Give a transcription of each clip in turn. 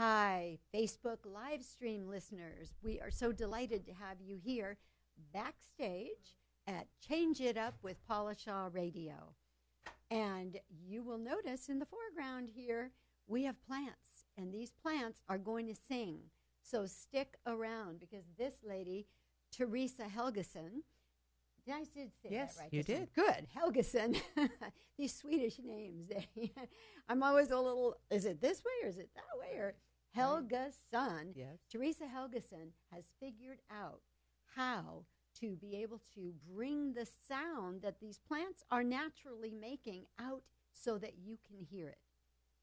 Hi, Facebook live stream listeners. We are so delighted to have you here backstage at Change It Up with Paula Shaw Radio. And you will notice in the foreground here, we have plants, and these plants are going to sing. So stick around because this lady, Teresa Helgeson, did I say yes, that right? You did. Good. Helgeson. These Swedish names. I'm always a little, is it this way or is it that way? Or Helgeson. Yes. Teresa Helgeson has figured out how to be able to bring the sound that these plants are naturally making out so that you can hear it.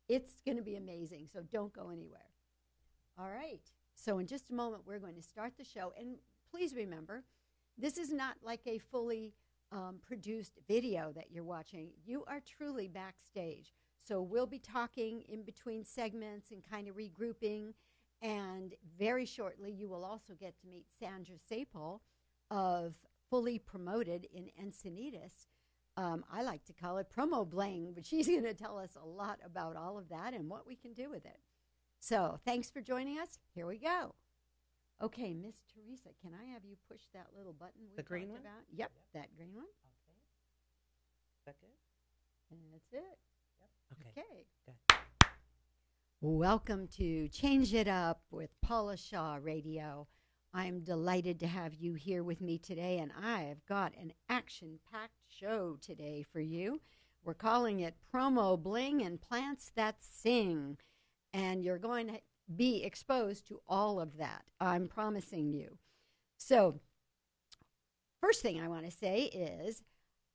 It's going to be amazing, so don't go anywhere. All right. So in just a moment, we're going to start the show. And please remember, this is not like a fully produced video that you're watching. You are truly backstage. So we'll be talking in between segments and kind of regrouping. And very shortly, you will also get to meet Sandra Sapol of Fully Promoted in Encinitas. I like to call it Promo Bling, but she's going to tell us a lot about all of that and what we can do with it. So thanks for joining us. Here we go. Okay, Miss Teresa, can I have you push that little button we talked green one? about? Yep, that green one. Okay. Is that good? And that's it. Yep. Okay. Good. Welcome to Change It Up with Paula Shaw Radio. I'm delighted to have you here with me today, and I've got an action-packed show today for you. We're calling it Promo Bling and Plants That Sing, and you're going to be exposed to all of that. I'm promising you. So, first thing I want to say is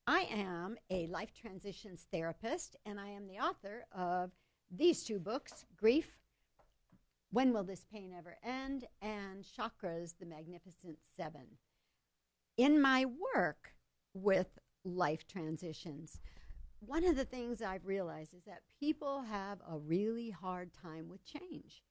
I am a life transitions therapist, and I am the author of these two books, Grief, When Will This Pain Ever End? And Chakras, The Magnificent Seven. In my work with life transitions, one of the things I've realized is that people have a really hard time with change.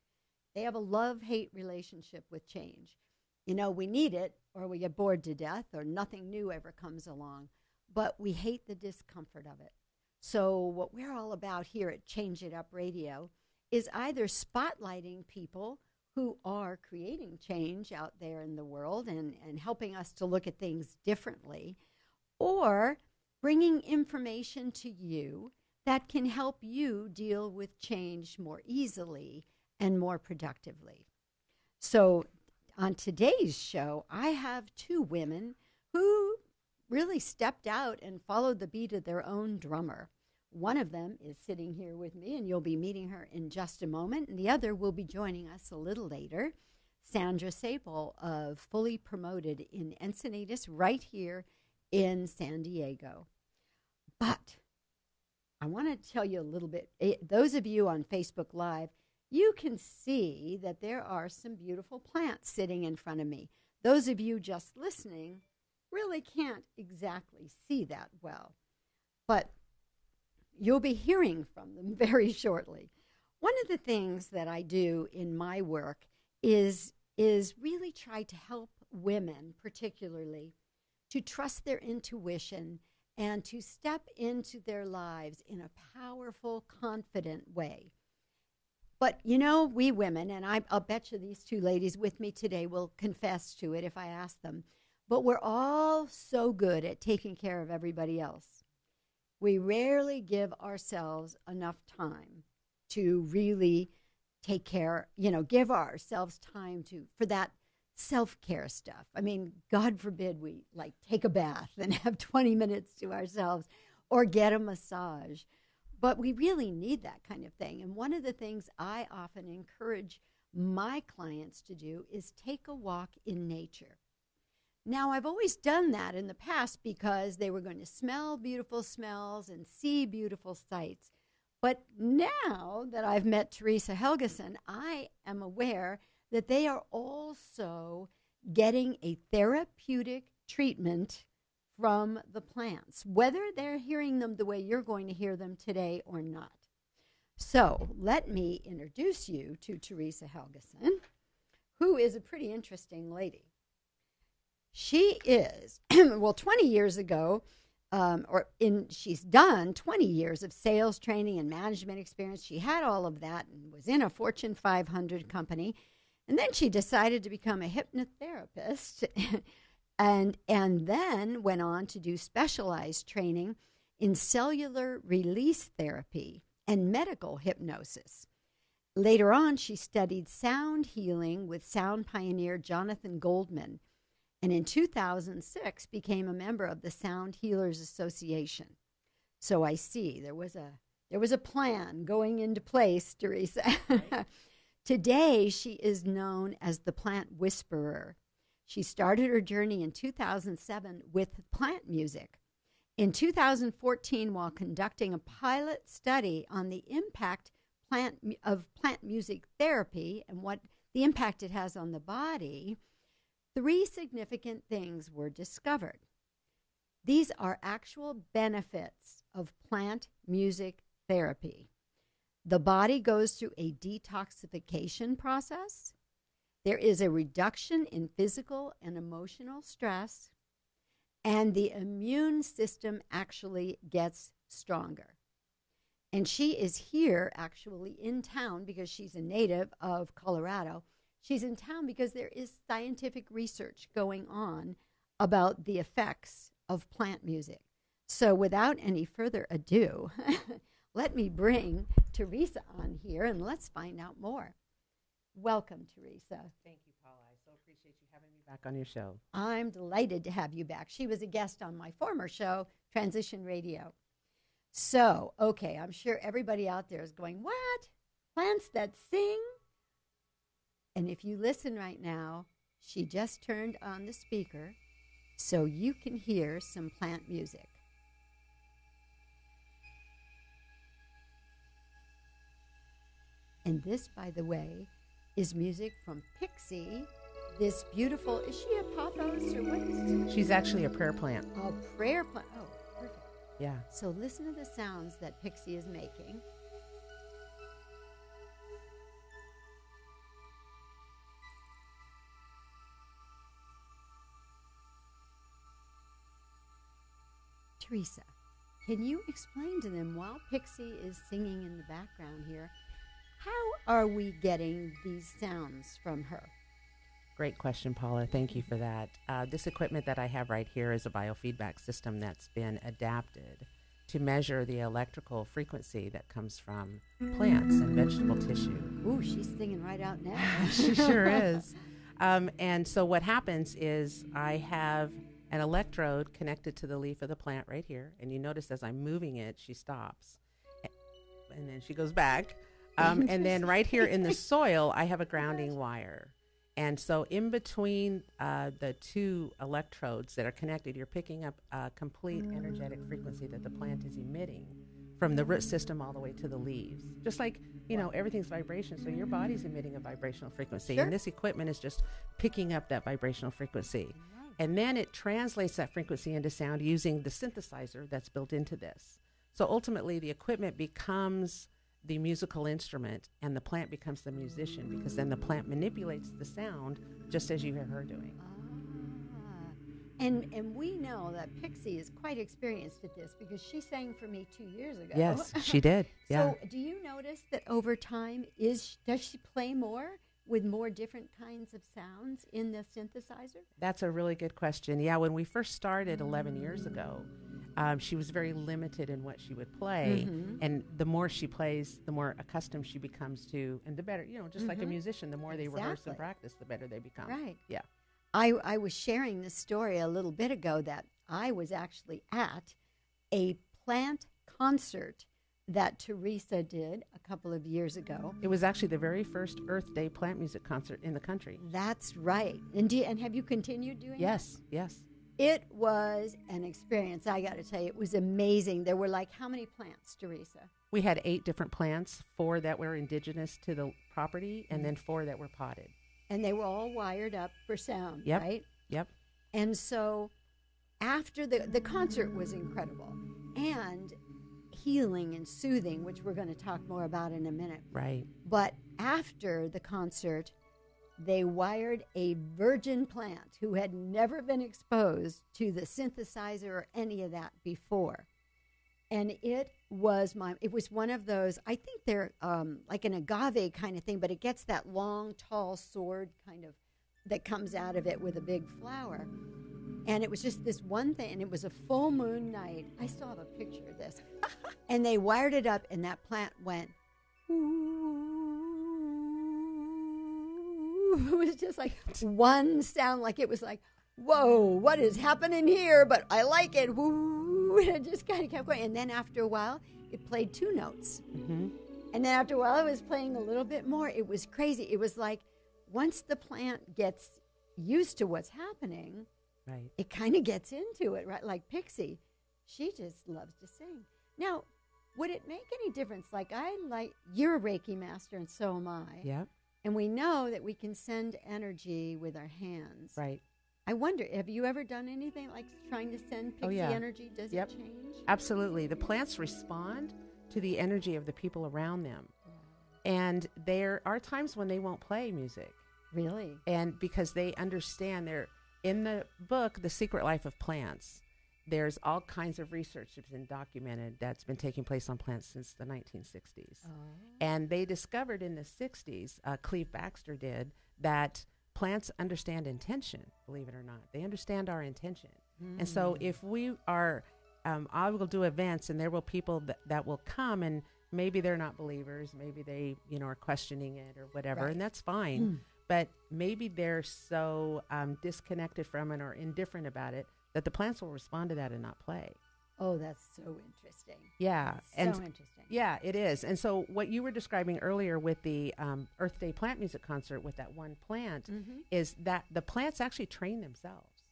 They have a love-hate relationship with change. You know, we need it, or we get bored to death, or nothing new ever comes along. But we hate the discomfort of it. So what we're all about here at Change It Up Radio is either spotlighting people who are creating change out there in the world and helping us to look at things differently, or bringing information to you that can help you deal with change more easily and more productively. So on today's show, I have two women who really stepped out and followed the beat of their own drummer. One of them is sitting here with me, and you'll be meeting her in just a moment. And the other will be joining us a little later, Sandra Sapol of Fully Promoted in Encinitas, right here in San Diego. But I want to tell you a little bit. Those of you on Facebook Live, you can see that there are some beautiful plants sitting in front of me. Those of you just listening really can't exactly see that well. But you'll be hearing from them very shortly. One of the things that I do in my work is really try to help women, particularly, to trust their intuition and to step into their lives in a powerful, confident way. But, you know, we women, and I'll bet you these two ladies with me today will confess to it if I ask them, but we're all so good at taking care of everybody else. We rarely give ourselves enough time to really take care, give ourselves time for that self-care stuff. I mean, God forbid we take a bath and have 20 minutes to ourselves or get a massage. But we really need that kind of thing. And one of the things I often encourage my clients to do is take a walk in nature. Now, I've always done that in the past because they were going to smell beautiful smells and see beautiful sights. But now that I've met Teresa Helgeson, I am aware that they are also getting a therapeutic treatment from the plants, whether they're hearing them the way you're going to hear them today or not. So let me introduce you to Teresa Helgeson, who is a pretty interesting lady. She is, 20 years ago, she's done 20 years of sales training and management experience. She had all of that and was in a Fortune 500 company. And then she decided to become a hypnotherapist and then went on to do specialized training in cellular release therapy and medical hypnosis. Later on, she studied sound healing with sound pioneer Jonathan Goldman, and in 2006 became a member of the Sound Healers Association. So I see there was a plan going into place, Teresa. Today, she is known as the plant whisperer. She started her journey in 2007 with plant music. In 2014, while conducting a pilot study on the impact of plant music therapy and what the impact it has on the body, 3 significant things were discovered. These are actual benefits of plant music therapy. The body goes through a detoxification process. There is a reduction in physical and emotional stress, and the immune system actually gets stronger. And she is here actually in town because she's a native of Colorado. She's in town because there is scientific research going on about the effects of plant music. So without any further ado, let me bring Teresa on here and let's find out more. Welcome, Teresa. Thank you, Paula. I so appreciate you having me back on your show. I'm delighted to have you back. She was a guest on my former show, Transition Radio. So, okay, I'm sure everybody out there is going, what? Plants that sing? And if you listen right now, she just turned on the speaker so you can hear some plant music. And this, by the way, is music from Pixie. This beautiful, is she a pothos or what is she? She's actually a prayer plant. A prayer plant. Oh, perfect. Yeah. So listen to the sounds that Pixie is making. Teresa, can you explain to them while Pixie is singing in the background here, how are we getting these sounds from her? Great question, Paula. Thank you for that. This equipment that I have right here is a biofeedback system that's been adapted to measure the electrical frequency that comes from plants and vegetable tissue. Ooh, she's singing right out now. She sure is. And so what happens is I have an electrode connected to the leaf of the plant right here. And you notice as I'm moving it, she stops. And then she goes back. And then right here in the soil, I have a grounding wire. And so in between the 2 electrodes that are connected, you're picking up a complete energetic frequency that the plant is emitting from the root system all the way to the leaves. Just like, you know, everything's vibration, so your body's emitting a vibrational frequency. Sure. And this equipment is just picking up that vibrational frequency. And then it translates that frequency into sound using the synthesizer that's built into this. So ultimately, the equipment becomes the musical instrument and the plant becomes the musician, because then the plant manipulates the sound just as you hear her doing. And we know that Pixie is quite experienced at this because she sang for me 2 years ago. Yes, she did. Yeah. So do you notice that over time, does she play more with more different kinds of sounds in the synthesizer? That's a really good question. Yeah, when we first started 11 years ago, she was very limited in what she would play. Mm-hmm. And the more she plays, the more accustomed she becomes to, and the better, you know, just like a musician, the more they rehearse and practice, the better they become. Right. Yeah. I was sharing this story a little bit ago that I was actually at a plant concert that Teresa did a couple of years ago. It was actually the very first Earth Day plant music concert in the country. That's right. And have you continued doing Yes, that? yes. It was an experience, I got to tell you. It was amazing. There were like how many plants, Teresa? We had 8 different plants, 4 that were indigenous to the property, and then 4 that were potted. And they were all wired up for sound, Yep. right? Yep. And so after the concert was incredible, and healing and soothing, which we're going to talk more about in a minute. Right. But after the concert, they wired a virgin plant who had never been exposed to the synthesizer or any of that before. And it was one of those, I think they're like an agave kind of thing, but it gets that long, tall sword kind of that comes out of it with a big flower. And it was just this one thing, and it was a full moon night. I still have a picture of this. And they wired it up, and that plant went, ooh. It was just like one sound, like it was like, whoa, what is happening here? But I like it. Woo. And it just kind of kept going. And then after a while, it played 2 notes. Mm-hmm. And then after a while, it was playing a little bit more. It was crazy. It was like once the plant gets used to what's happening, right, it kind of gets into it, right? Like Pixie, she just loves to sing. Now, would it make any difference? You're a Reiki master, and so am I. Yeah. And we know that we can send energy with our hands. Right. I wonder, have you ever done anything like trying to send Pixie energy? Does it change? Absolutely. The plants respond to the energy of the people around them. And there are times when they won't play music. Really? And because they understand, they're in the book, The Secret Life of Plants, there's all kinds of research that's been documented that's been taking place on plants since the 1960s. Oh. And they discovered in the 60s, Cleve Baxter did, that plants understand intention, believe it or not. They understand our intention. And so if we are, I will do events, and there will people that will come, and maybe they're not believers, maybe they are questioning it or whatever, and that's fine. But maybe they're so disconnected from it or indifferent about it that the plants will respond to that and not play. Oh, that's so interesting. Yeah. That's so interesting. Yeah, it is. And so what you were describing earlier with the Earth Day plant music concert with that one plant is that the plants actually train themselves.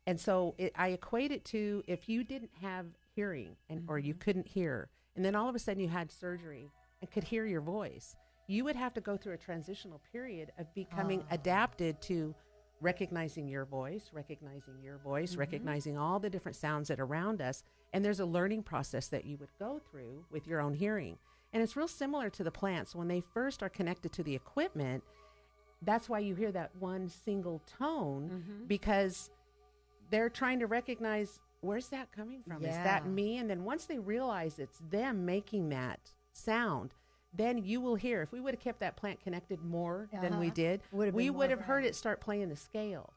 And so I equate it to if you didn't have hearing or you couldn't hear, and then all of a sudden you had surgery and could hear your voice, you would have to go through a transitional period of becoming adapted to recognizing your voice, recognizing all the different sounds that are around us. And there's a learning process that you would go through with your own hearing. And it's real similar to the plants. When they first are connected to the equipment, that's why you hear that one single tone, because they're trying to recognize, where's that coming from? Yeah. Is that me? And then once they realize it's them making that sound, then you will hear. If we would have kept that plant connected more than we did, we would have heard it start playing the scale.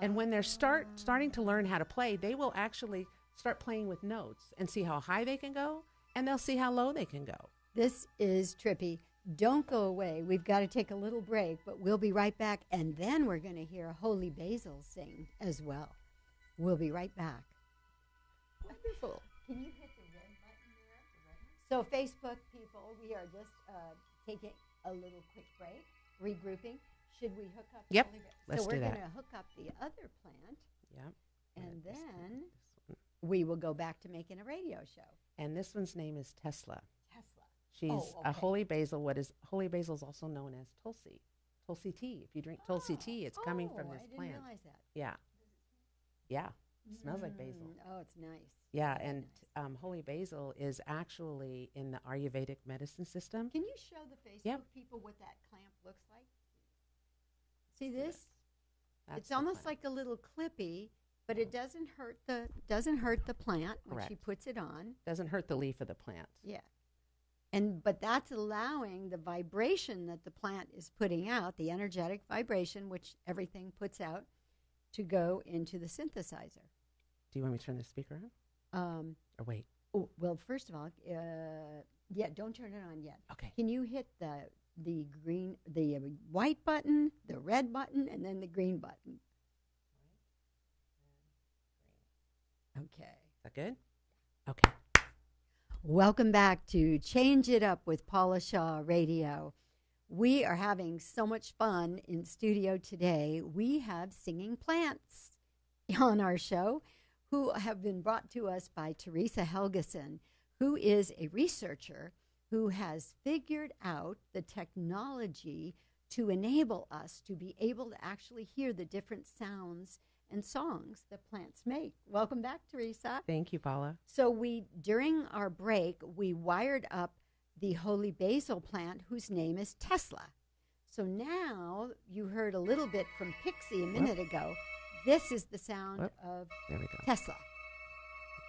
And when they're starting to learn how to play, they will actually start playing with notes and see how high they can go, and they'll see how low they can go. This is trippy. Don't go away. We've got to take a little break, but we'll be right back, and then we're going to hear Holy Basil sing as well. We'll be right back. Wonderful. Can you hit the red button there? So Facebook people, we are just taking a little quick break, regrouping. Should we hook up? Yep, let's do that. So we're going to hook up the other plant. Yep. And then we will go back to making a radio show. And this one's name is Tesla. She's a holy basil. Holy basil is also known as Tulsi. Tulsi tea. If you drink Tulsi tea, it's coming from this plant. I didn't realize that. Yeah. Yeah. It smells like basil. Oh, it's nice. Yeah, and holy basil is actually in the Ayurvedic medicine system. Can you show the Facebook people what that clamp looks like? See this? Yes. It's almost like a little clippy, but it doesn't hurt the plant when she puts it on. Doesn't hurt the leaf of the plant. Yeah. But that's allowing the vibration that the plant is putting out, the energetic vibration, which everything puts out, to go into the synthesizer. Do you want me to turn the speaker on? Or wait? Oh, well, first of all, don't turn it on yet. Okay. Can you hit the white button, the red button, and then the green button? Okay. Is that good? Okay. Welcome back to Change It Up with Paula Shaw Radio. We are having so much fun in studio today. We have singing plants on our show who have been brought to us by Teresa Helgeson, who is a researcher who has figured out the technology to enable us to be able to actually hear the different sounds and songs that plants make. Welcome back, Teresa. Thank you, Paula. So during our break, we wired up the holy basil plant, whose name is Tesla. So now you heard a little bit from Pixie a minute ago. This is the sound of There we go. Tesla.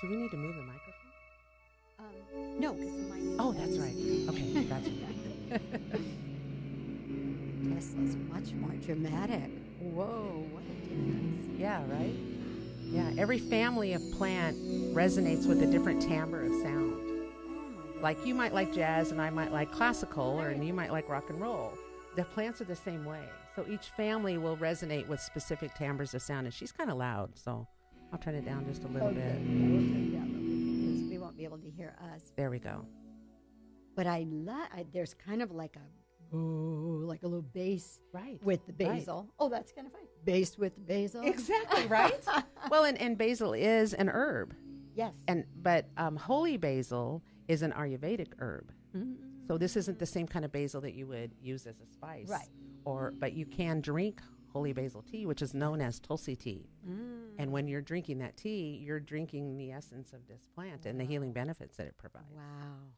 Do we need to move the microphone? No, because mine is. Oh, that's right. Okay, gotcha. Tesla's much more dramatic. Whoa, what a difference. Yeah, right? Yeah, every family of plant resonates with a different timbre of sound. Oh my God. Like you might like jazz and I might like classical, and you might like rock and roll. The plants are the same way. So each family will resonate with specific timbres of sound. And she's kind of loud, so I'll turn it down just a little bit. Yeah, we'll turn it down a little bit because we won't be able to hear us. There we go. But there's kind of like a little bass Right. with the basil. Right. Oh, that's kind of fun. Bass with the basil. Exactly, right? Well, and basil is an herb. Yes. But holy basil is an Ayurvedic herb. Mm-hmm. So this isn't the same kind of basil that you would use as a spice. Right. But you can drink holy basil tea, which is known as tulsi tea. Mm. And when you're drinking that tea, you're drinking the essence of this plant and the healing benefits that it provides. Wow.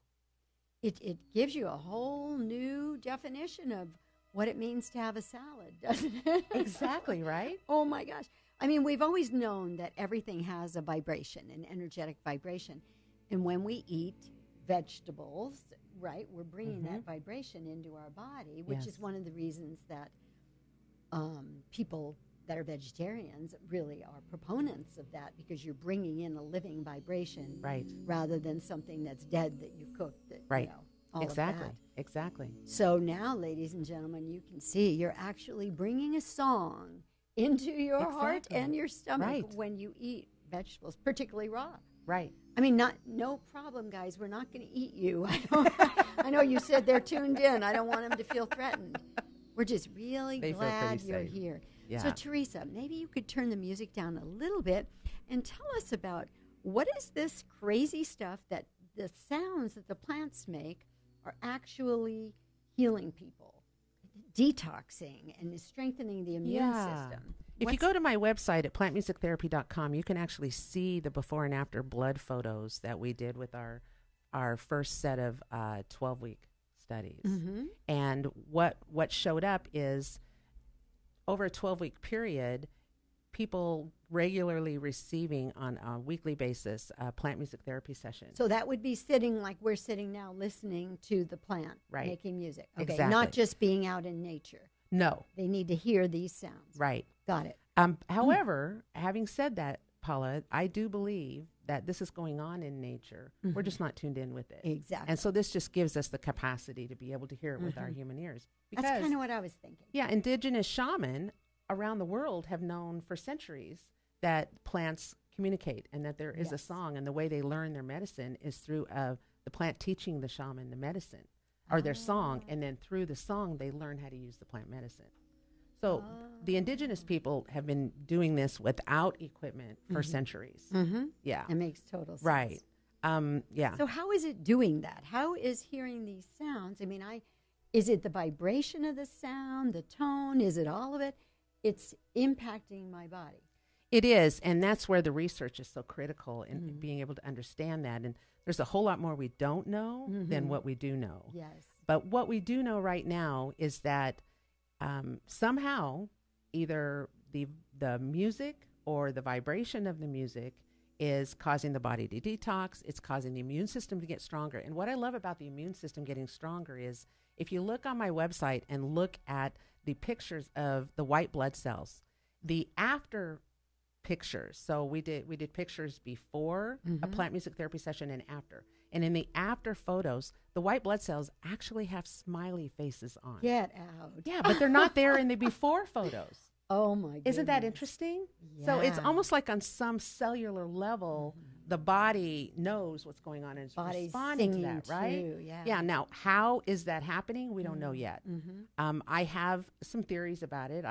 It gives you a whole new definition of what it means to have a salad, doesn't it? Exactly, right? Oh, my gosh. I mean, we've always known that everything has a vibration, an energetic vibration. And when we eat vegetables, right, we're bringing that vibration into our body, which is one of the reasons that people that are vegetarians really are proponents of that, because you're bringing in a living vibration, right, rather than something that's dead that you cooked. That, right. You know, all exactly. Of that. Exactly. So now, ladies and gentlemen, you can see you're actually bringing a song into your heart and your stomach when you eat vegetables, particularly raw. Right. I mean, no problem, guys. We're not going to eat you. I know you said they're tuned in. I don't want them to feel threatened. We're just really glad you're here. Yeah. So, Teresa, maybe you could turn the music down a little bit and tell us about what is this crazy stuff that the sounds that the plants make are actually healing people, detoxing, and strengthening the immune system. If you go to my website at plantmusictherapy.com, you can actually see the before and after blood photos that we did with our first set of 12-week studies. Mm-hmm. And what showed up is over a 12-week period, people regularly receiving on a weekly basis a plant music therapy session. So that would be sitting like we're sitting now, listening to the plant, making music. Okay, exactly. Not just being out in nature. No. They need to hear these sounds. Right. Got it. However, having said that, Paula, I do believe that this is going on in nature. Mm-hmm. We're just not tuned in with it. Exactly. And so this just gives us the capacity to be able to hear it with our human ears. Because, that's kind of what I was thinking. Yeah, indigenous shaman around the world have known for centuries that plants communicate and that there is a song, and the way they learn their medicine is through the plant teaching the shaman the medicine or their song, and then through the song they learn how to use the plant medicine. So the indigenous people have been doing this without equipment for centuries. Mm-hmm. Yeah. It makes total sense. Right. Yeah. So how is it doing that? How is hearing these sounds? I mean, is it the vibration of the sound, the tone? Is it all of it? It's impacting my body. It is, and that's where the research is so critical in being able to understand that. And there's a whole lot more we don't know than what we do know. Yes. But what we do know right now is that somehow either the music or the vibration of the music is causing the body to detox. It's causing the immune system to get stronger. And what I love about the immune system getting stronger is if you look on my website and look at the pictures of the white blood cells, the after pictures. So we did pictures before a plant music therapy session and after. And in the after photos, the white blood cells actually have smiley faces on. Get out. Yeah, but they're not there in the before photos. Oh, my goodness. Isn't that interesting? Yeah. So it's almost like on some cellular level, the body knows what's going on and is responding to that, right? Too, yeah. Yeah. Now, how is that happening? We don't know yet. I have some theories about it.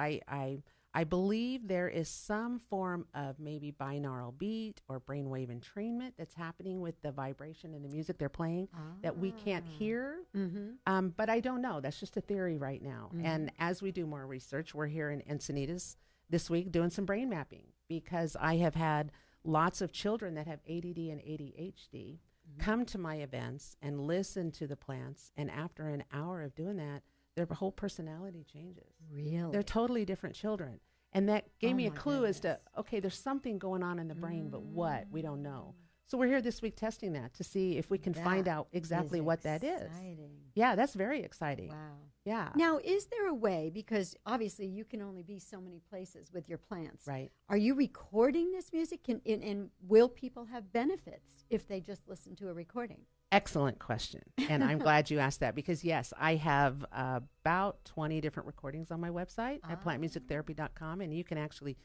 I believe there is some form of maybe binaural beat or brainwave entrainment that's happening with the vibration and the music they're playing that we can't hear. But I don't know. That's just a theory right now. And as we do more research, we're here in Encinitas this week doing some brain mapping, because I have had lots of children that have ADD and come to my events and listen to the plants. And after an hour of doing that, their whole personality changes. Really? They're totally different children. And that gave me a my clue as to, goodness. okay, there's something going on in the brain, but what? We don't know. So we're here this week testing that to see if we can find That out exactly is what that is. exciting. Yeah, that's very exciting. Wow. Yeah. Now, is there a way, because obviously you can only be so many places with your plants. Right. Are you recording this music? And will people have benefits if they just listen to a recording? Excellent question. And I'm glad you asked that because, yes, I have about 20 different recordings on my website at plantmusictherapy.com, and you can actually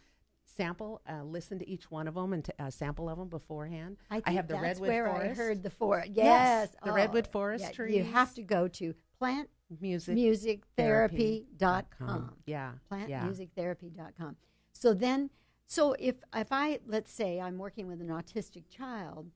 sample, listen to each one of them and sample of them beforehand. I have the that's redwood where forest. I heard the forest. Yes. The redwood forest trees. You have to go to plantmusictherapy.com. Yeah. Plantmusictherapy.com. So if I, let's say I'm working with an autistic child,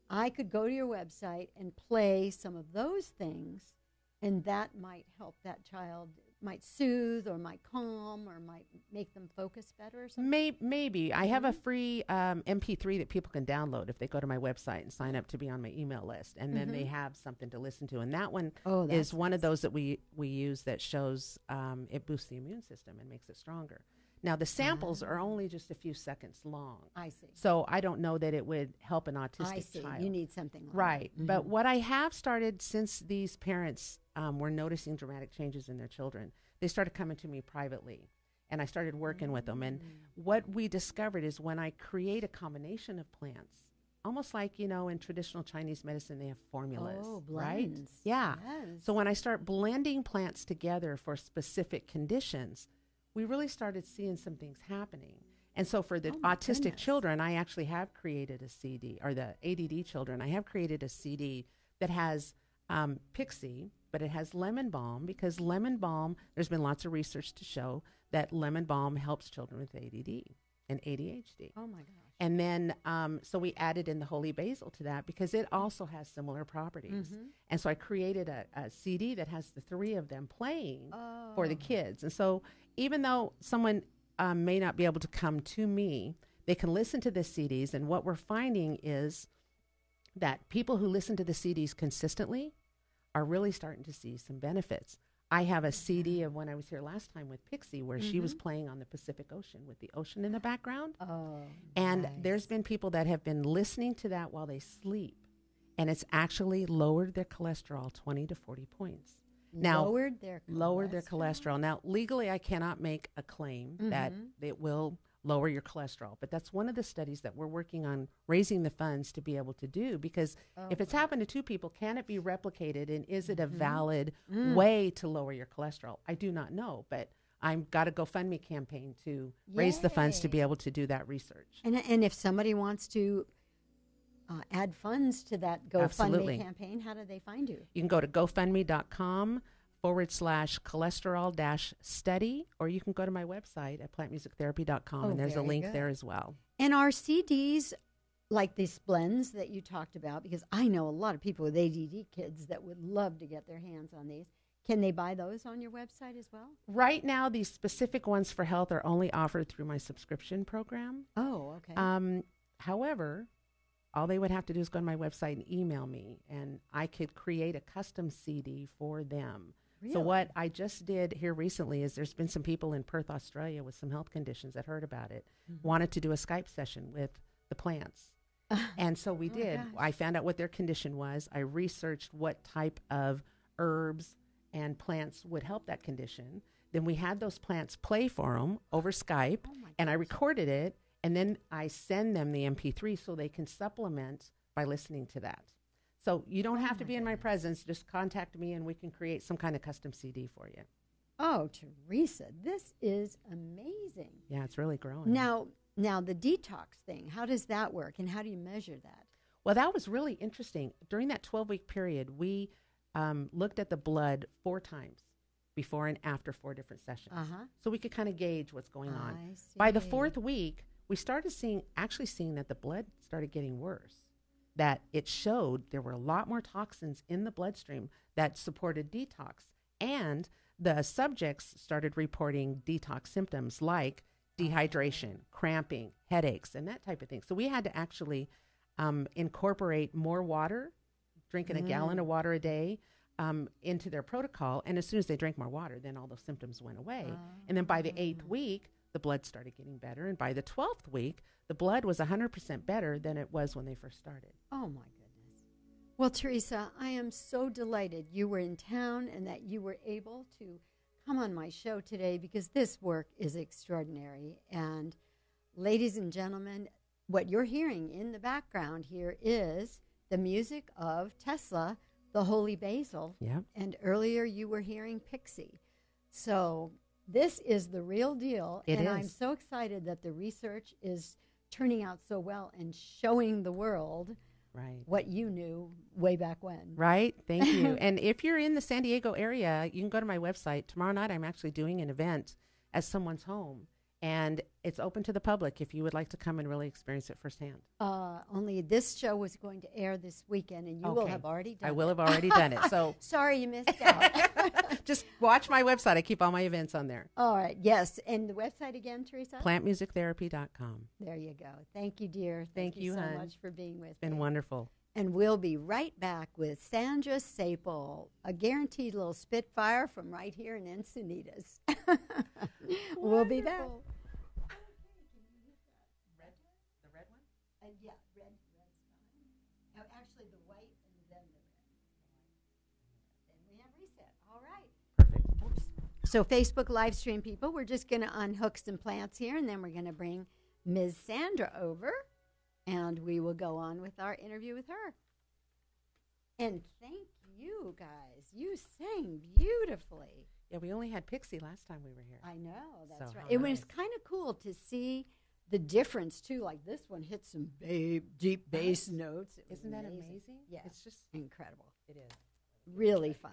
I could go to your website and play some of those things, and that might help that child, might soothe or might calm or might make them focus better or something? Maybe. I have a free MP3 that people can download if they go to my website and sign up to be on my email list, and then they have something to listen to. And that one is one of those that we use that shows it boosts the immune system and makes it stronger. Now, the samples are only just a few seconds long. I see. So I don't know that it would help an autistic child. You need something like right. that. But what I have started since these parents were noticing dramatic changes in their children, they started coming to me privately, and I started working with them. And what we discovered is when I create a combination of plants, almost like, in traditional Chinese medicine, they have formulas, right? Yeah. Yes. So when I start blending plants together for specific conditions, we really started seeing some things happening. And so for the autistic children, I actually have created a CD, or the ADD children, I have created a CD that has Pixie, but it has lemon balm, because lemon balm, there's been lots of research to show that lemon balm helps children with ADD and ADHD. Oh, my gosh. And then, so we added in the holy basil to that because it also has similar properties. And so I created a CD that has the three of them playing for the kids. And so even though someone may not be able to come to me, they can listen to the CDs. And what we're finding is that people who listen to the CDs consistently are really starting to see some benefits. I have a CD of when I was here last time with Pixie where she was playing on the Pacific Ocean with the ocean in the background. And there's been people that have been listening to that while they sleep, and it's actually lowered their cholesterol 20 to 40 points. Now, lowered their cholesterol. Now, legally, I cannot make a claim that it will lower your cholesterol, but that's one of the studies that we're working on raising the funds to be able to do, because if it's happened to two people, can it be replicated, and is it a valid way to lower your cholesterol? I do not know, but I've got a GoFundMe campaign to raise the funds to be able to do that research. And if somebody wants to add funds to that GoFundMe campaign, how do they find you? You can go to GoFundMe.com/cholesterol-study, or you can go to my website at plantmusictherapy.com, and there's a link there as well. And our CDs, like these blends that you talked about, because I know a lot of people with ADD kids that would love to get their hands on these. Can they buy those on your website as well? Right now, these specific ones for health are only offered through my subscription program. Oh, okay. However, all they would have to do is go to my website and email me, and I could create a custom CD for them. Really? So what I just did here recently is there's been some people in Perth, Australia with some health conditions that heard about it, wanted to do a Skype session with the plants. And so we did. Gosh. I found out what their condition was. I researched what type of herbs and plants would help that condition. Then we had those plants play for them over Skype, and I recorded it. And then I send them the MP3 so they can supplement by listening to that. So you don't have to be in my presence. Just contact me and we can create some kind of custom CD for you. Oh, Teresa, this is amazing. Yeah, it's really growing. Now the detox thing, how does that work and how do you measure that? Well, that was really interesting. During that 12-week period, we looked at the blood 4 times. Before and after 4 different sessions. So we could kind of gauge what's going on. By the 4th week, we started seeing that the blood started getting worse, that it showed there were a lot more toxins in the bloodstream that supported detox. And the subjects started reporting detox symptoms like dehydration, cramping, headaches, and that type of thing. So we had to actually incorporate more water, drinking a gallon of water a day, into their protocol. And as soon as they drank more water, then all those symptoms went away. And then by the 8th week, the blood started getting better. And by the 12th week, the blood was 100% better than it was when they first started. Oh, my goodness. Well, Teresa, I am so delighted you were in town and that you were able to come on my show today, because this work is extraordinary. And ladies and gentlemen, what you're hearing in the background here is the music of Tesla, the Holy Basil. Yep. And earlier you were hearing Pixie. So this is the real deal. It and is. I'm so excited that the research is turning out so well and showing the world Right. what you knew way back when. Right. Thank you. And if you're in the San Diego area, you can go to my website. Tomorrow night, I'm actually doing an event at someone's home. And it's open to the public if you would like to come and really experience it firsthand. Only this show was going to air this weekend, and you will have already done it. I will have already done it. So sorry you missed out. just watch my website. I keep all my events on there. All right. Yes. And the website again, Teresa? PlantMusicTherapy.com. There you go. Thank you, dear. Thank you, so hon. much for being with me. It's been wonderful. And we'll be right back with Sandra Sapol, a guaranteed little spitfire from right here in Encinitas. We'll be back. Yeah, red's fine. No, actually, the white and then the red. Then we have reset. All right. Perfect. So, Facebook live stream people, we're just going to unhook some plants here, and then we're going to bring Ms. Sandra over, and we will go on with our interview with her. And thank you, guys. You sang beautifully. Yeah, we only had Pixie last time we were here. I know. That's So right. how It was nice. kind of cool to see the difference, too. Like this one hit some deep bass notes. It was Isn't that amazing? Yeah. It's just, Incredible. it is. Really fun.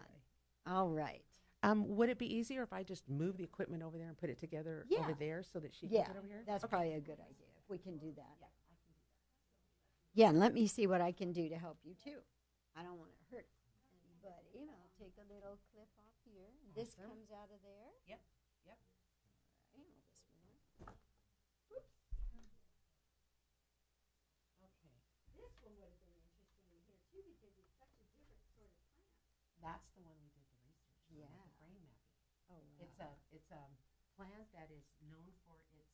All right. Would it be easier if I just move the equipment over there and put it together Yeah. over there so that she Yeah, can get over here? that's Okay. probably a good idea if we can do that. Yeah, and let me see what I can do to help you, too. I don't want to hurt anybody. I'll take a little clip off here. This Awesome. comes out of there. Yep, yep. All right, I'll just move. Oops. Okay. This one would have been interesting to hear, too, because it's such a different sort of plant. That's the one we did the research on, Yeah. the brain mapping. Oh, wow. It's a plant that is known for its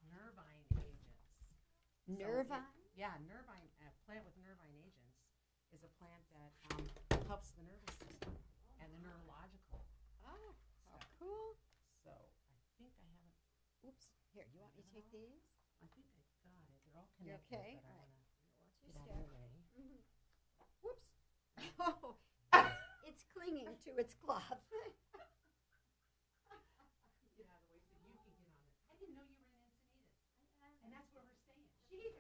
nervine agents. So Nervine? nervine. A plant with nervine agents is a plant that helps the nervous system and the neurological. Oh, how cool. So I think I haven't. Oops. Here, you want me to take these? I think I got it. They're all You're connected. okay? But I All right. want to Watch get your out of step. the way. Whoops. Oh, it's clinging to its cloth. Get out of the way so you can get on it. I didn't know you were in Encinitas, and that's where we're staying.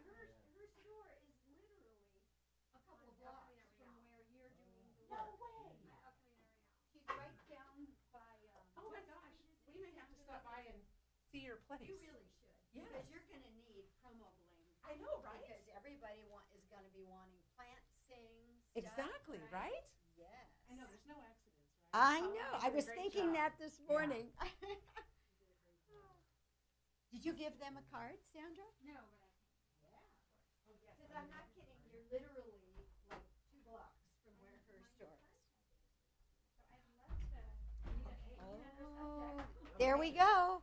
Her store is literally a couple of blocks from where you're doing the No work. way. She's right down by. Oh my gosh, we may have to stop by and see your place. You really should. Yes. Because you're going to need promo bling. I know, right? Because everybody is going to be wanting plant sings. Exactly, right? Yes. I know, there's no accidents, right? I Oh, know. you I did a was great thinking job. that this morning. Did you give them a card, Sandra? No, but I can. Yeah. Because I'm not kidding. You're literally like 2 blocks from where her store is. Oh, there we go.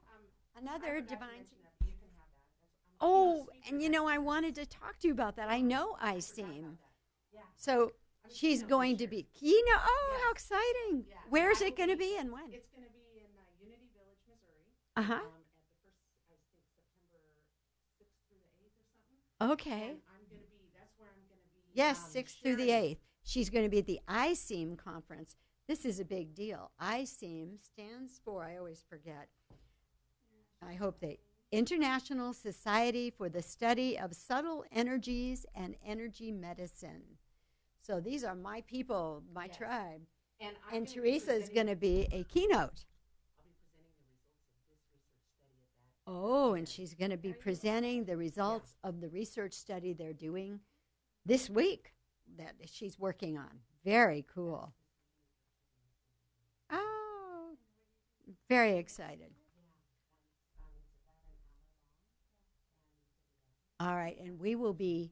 Another divine. You can have that. Oh, and you know, I wanted to talk to you about that. I know iSeam. Yeah. So she's going to be keynote. Oh, how exciting. Yeah. Where's it going to be and when? It's going to be in Unity Village, Missouri. Uh-huh. At the first, I think, September 6th through the 8th or something. Okay. And I'm going to be, that's where I'm going to be. Yes, 6th through the sharing. 8th. She's going to be at the iSeam conference. This is a big deal. iSeam stands for, I always forget, I hope they, International Society for the Study of Subtle Energies and Energy Medicine. So these are my people, my Yes. tribe. And, And Teresa is going to be a keynote. I'll be presenting the results of this research study at that. Oh, and she's going to be presenting the results of the research study they're doing this week that she's working on. Very cool. Oh, very excited. All right, and we will be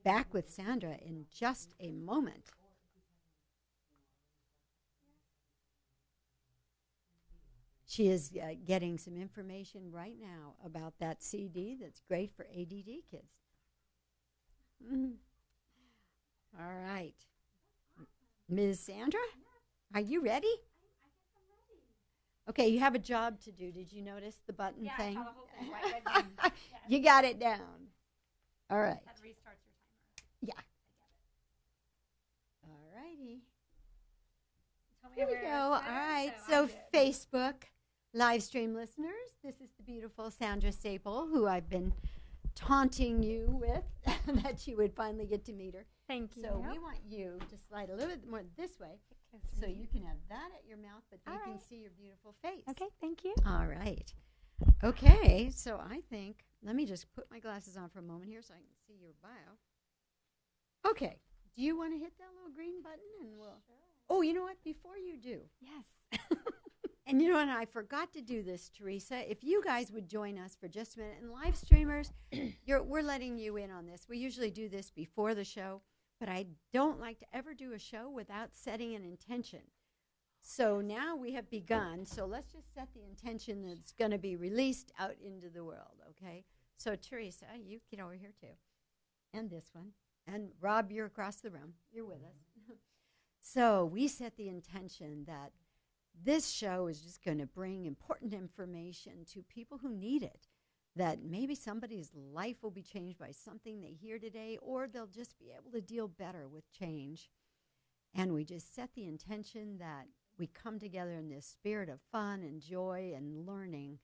back with Sandra in just a moment. She is getting some information right now about that CD that's great for ADD kids. Mm. All right. Ms. Sandra, are you ready? I guess I'm ready. Okay, you have a job to do. Did you notice the button thing? Yeah, I saw the whole thing. White, red, green. Yes. You got it down. All right. That restarts your timer. Yeah. I get it. All righty. Tell me Here we where go. it's All at, right. I So did. Facebook live stream listeners, this is the beautiful Sandra Sapol, who I've been taunting you with that you would finally get to meet her. Thank you. So we want you to slide a little bit more this way so you can have that at your mouth, but you can see your beautiful face. Okay, thank you. All right. Okay, so I think, let me just put my glasses on for a moment here so I can see your bio. Okay. Do you want to hit that little green button? And we'll. Sure. Oh, you know what? Before you do. Yes. And you know what? I forgot to do this, Teresa. If you guys would join us for just a minute, and live streamers, we're letting you in on this. We usually do this before the show, but I don't like to ever do a show without setting an intention. So now we have begun. So let's just set the intention that's going to be released out into the world, okay? So, Teresa, you get over here, too. And this one. And, Rob, you're across the room. You're with us. So we set the intention that this show is just going to bring important information to people who need it, that maybe somebody's life will be changed by something they hear today, or they'll just be able to deal better with change. And we just set the intention that we come together in this spirit of fun and joy and learning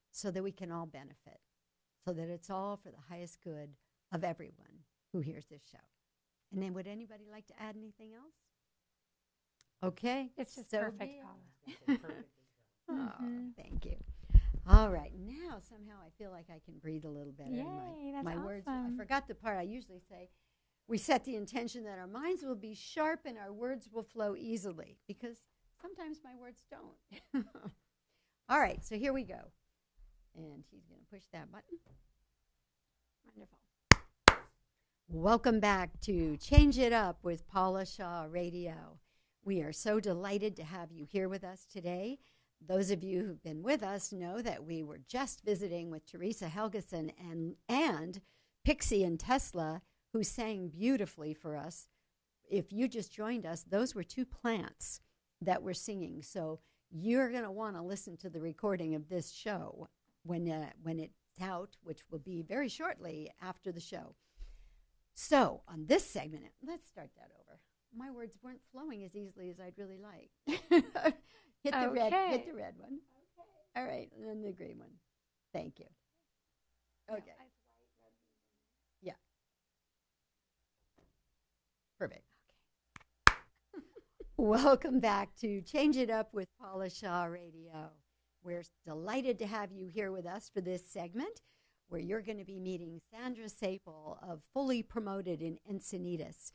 so that we can all benefit, so that it's all for the highest good of everyone who hears this show. And then would anybody like to add anything else? Okay. It's just so perfect, Paula. Oh, thank you. All right. Now, somehow I feel like I can breathe a little better. Yay, that's my words. I awesome. forgot the part I usually say. We set the intention that our minds will be sharp and our words will flow easily, because sometimes my words don't. All right. So here we go. And he's going to push that button. Wonderful. Welcome back to Change It Up with Paula Shaw Radio. We are so delighted to have you here with us today. Those of you who've been with us know that we were just visiting with Teresa Helgeson and Pixie and Tesla, who sang beautifully for us. If you just joined us, those were two plants that were singing. So you're going to want to listen to the recording of this show when it's out, which will be very shortly after the show. So on this segment, let's start that over. My words weren't flowing as easily as I'd really like. Hit the red one. Okay. All right, and then the green one. Thank you. Okay. Yeah. Perfect. Okay. Welcome back to Change It Up with Paula Shaw Radio. We're delighted to have you here with us for this segment, where you're going to be meeting Sandra Sapol of Fully Promoted in Encinitas.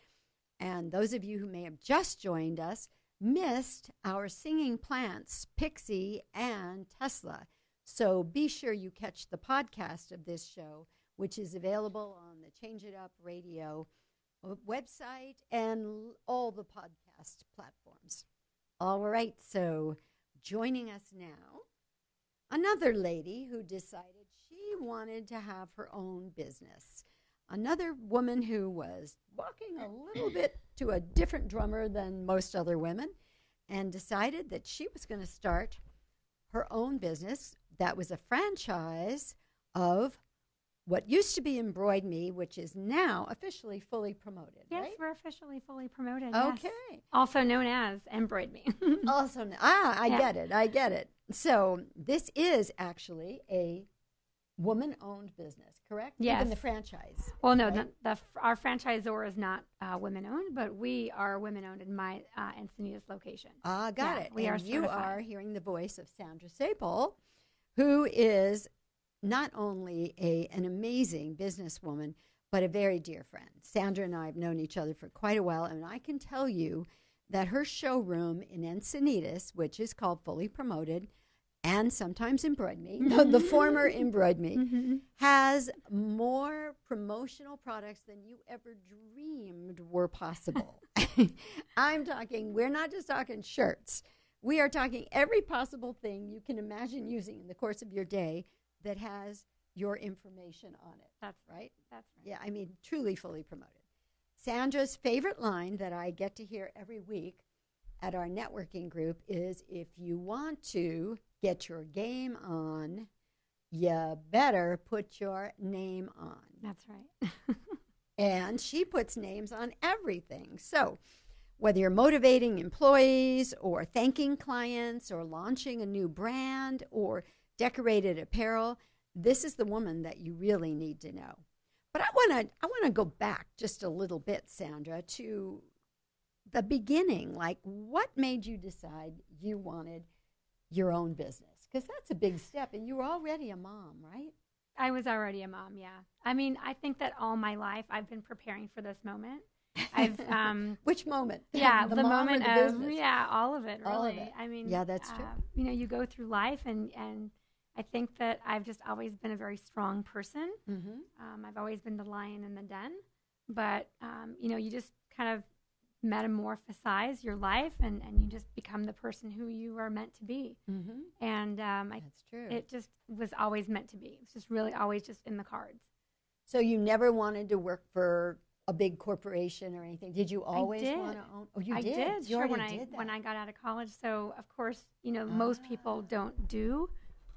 And those of you who may have just joined us missed our singing plants, Pixie and Tesla. So be sure you catch the podcast of this show, which is available on the Change It Up Radio website and all the podcast platforms. All right, so joining us now, another lady who decided she wanted to have her own business. Another woman who was walking a little bit to a different drummer than most other women and decided that she was going to start her own business that was a franchise of what used to be EmbroidMe, which is now officially Fully Promoted, Yes, right? we're officially fully promoted. Okay. Yes. Also known as EmbroidMe. Also, I get it. So this is actually a woman-owned business, correct? Yes. Even the franchise. Well, no, right? our franchisor is not women-owned, but we are women-owned in my Encinitas location. Got it. We and are you certified. are hearing the voice of Sandra Sapol, who is not only an amazing businesswoman, but a very dear friend. Sandra and I have known each other for quite a while, and I can tell you that her showroom in Encinitas, which is called Fully Promoted, and sometimes EmbroidMe, the former EmbroidMe, has more promotional products than you ever dreamed were possible. We're not just talking shirts. We are talking every possible thing you can imagine using in the course of your day that has your information on it. That's right. That's right. Yeah, I mean, truly fully promoted. Sandra's favorite line that I get to hear every week at our networking group is, if you want to get your game on, you better put your name on. That's right. And she puts names on everything. So whether you're motivating employees or thanking clients or launching a new brand or decorated apparel, this is the woman that you really need to know. But I want to go back just a little bit, Sandra, to the beginning. Like, what made you decide you wanted your own business? Because that's a big step, and you were already a mom, right? I was already a mom, yeah. I mean, I think that all my life I've been preparing for this moment. I've Which moment? Yeah, the moment of the of business? Yeah, all of it, really. All of it. I mean, yeah, that's true. You know, you go through life, and I think that I've just always been a very strong person. Mm-hmm. I've always been the lion in the den, but you know, you just kind of metamorphosize your life, and you just become the person who you are meant to be. Mm-hmm. And That's true. it just was always meant to be. It was just really always just in the cards. So you never wanted to work for a big corporation or anything? Did you always want to own? Oh, you did? I did. You Sure, already did that. when I got out of college. So, of course, you know, most people don't do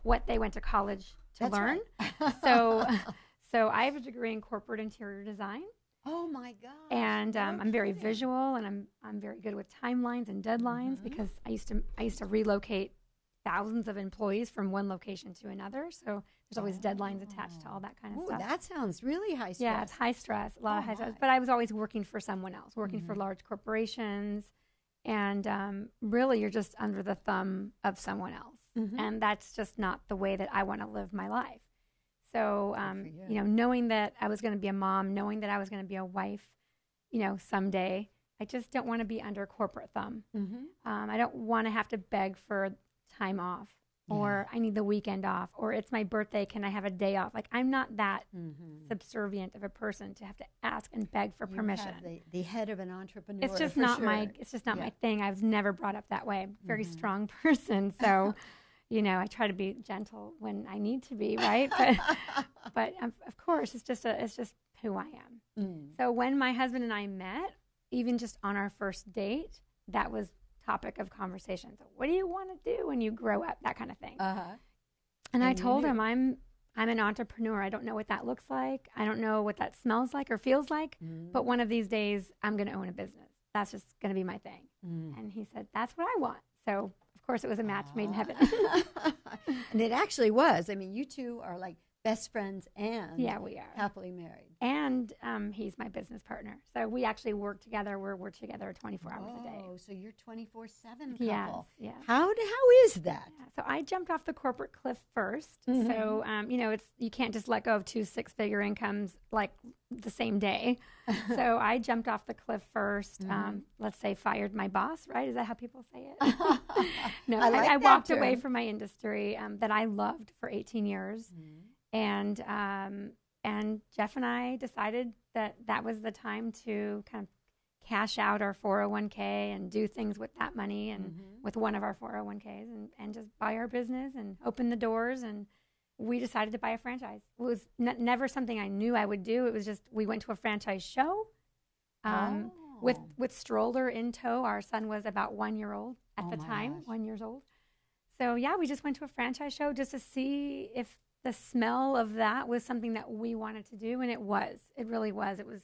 what they went to college to That's learn. right. So I have a degree in corporate interior design. Oh my gosh! And no I'm very kidding. visual, and I'm very good with timelines and deadlines because I used to relocate thousands of employees from one location to another. So there's always deadlines attached to all that kind of Ooh, stuff. that sounds really high stress. Yeah, it's high stress, a lot of high stress. my. But I was always working for someone else, working for large corporations, and really you're just under the thumb of someone else, and that's just not the way that I want to live my life. So, you know, knowing that I was going to be a mom, knowing that I was going to be a wife, you know, someday, I just don't want to be under corporate thumb. I don't want to have to beg for time off, or I need the weekend off, or it's my birthday, can I have a day off? Like, I'm not that subservient of a person to have to ask and beg for permission. Have the head of an entrepreneur. It's just for not sure. my thing. I was never brought up that way. I'm a very strong person, so you know, I try to be gentle when I need to be, right? But of course, it's just who I am. So when my husband and I met, even just on our first date, that was topic of conversation. So what do you want to do when you grow up? That kind of thing. And I told him I'm an entrepreneur. I don't know what that looks like. I don't know what that smells like or feels like. But one of these days, I'm going to own a business. That's just going to be my thing. And he said, that's what I want. So of course, it was a match made in heaven. And it actually was. I mean, you two are like best friends and yeah, we are happily married. And he's my business partner. So we actually work together. We're together 24 hours a day. Oh, so you're 24/7 couple. Yes. How is that? Yeah. So I jumped off the corporate cliff first. So, you know, you can't just let go of 2 six-figure incomes like the same day. So I jumped off the cliff first. Let's say fired my boss, right? Is that how people say it? No, I walked away from my industry that I loved for 18 years. And Jeff and I decided that was the time to kind of cash out our 401k and do things with that money and with one of our 401ks and just buy our business and open the doors. And we decided to buy a franchise. It was never something I knew I would do. It was just we went to a franchise show with stroller in tow. Our son was about 1 year old at the time, gosh. 1 year old. So, yeah, we just went to a franchise show just to see if the smell of that was something that we wanted to do, and it was. It really was. It was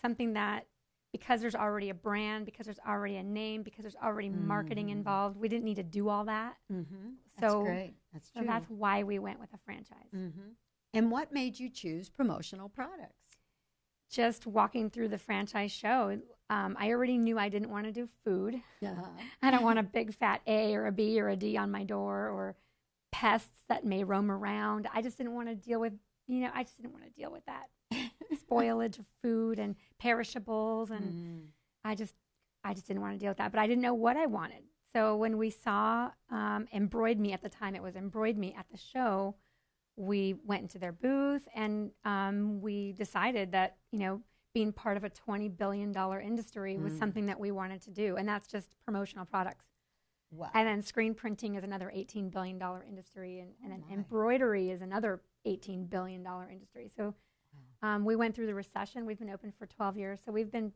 something that, because there's already a brand, because there's already a name, because there's already marketing involved, we didn't need to do all that. That's great. That's true. So that's why we went with a franchise. And what made you choose promotional products? Just walking through the franchise show, I already knew I didn't want to do food. I don't want a big fat A or a B or a D on my door, or pests that may roam around. I just didn't want to deal with, that spoilage of food and perishables, and I just didn't want to deal with that. But I didn't know what I wanted. So when we saw EmbroidMe at the time, it was EmbroidMe at the show, we went into their booth, and we decided that, you know, being part of a $20 billion industry was something that we wanted to do, and that's just promotional products. Wow. And then screen printing is another $18 billion industry. And then my. embroidery is another $18 billion industry. So we went through the recession. We've been open for 12 years. So we've been